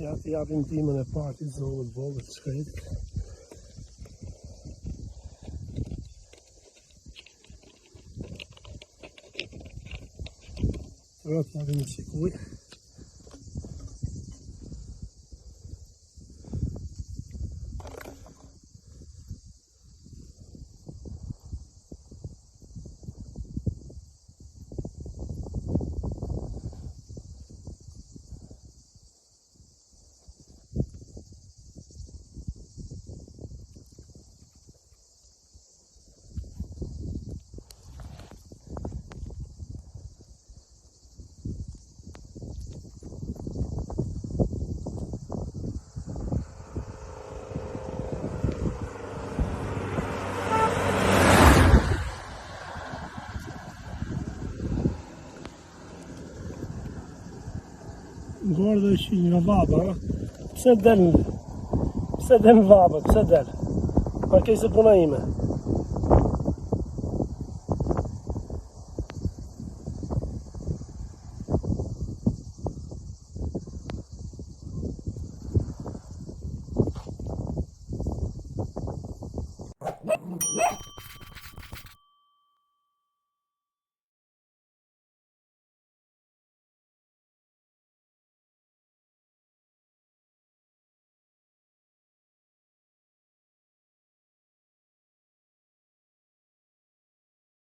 Javim tima na party za ovo bolest skajt. Rot javim se kuj. Guarda nga baba, pse del baba, pse del? Ma ke se puna ime.